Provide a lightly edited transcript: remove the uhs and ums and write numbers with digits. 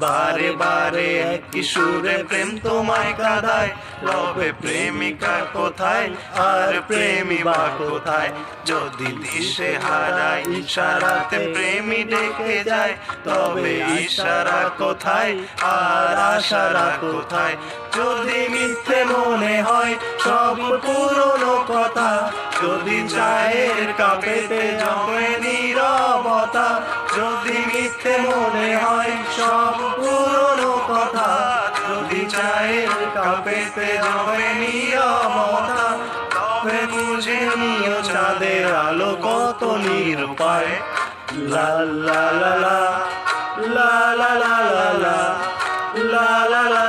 বারে বারে একই সুরে প্রেম তোমায় কাঁদায়, রবে প্রেমিকা কোথায় আর প্রেমী বা কোথায়? যদি দিশে হারায় ইশারাতে প্রেমী ডেকে যায়, তবে ইশারা কোথায় আর আশারা কোথায়? যদি মিথ্যে মনে হয় সব পুরনো কথা, যদি চায়ের কাপেতে জমে নীরবতা, যদি মিথ্যে মনে হয় সব পুরনো কথা, যদি চায়ের কাপেতে জমে নীরবতা, তবে বুঝে নিও চাঁদের আলো কত নিরুপায়। লা লা লা লা লা লা লা লা লা লা লা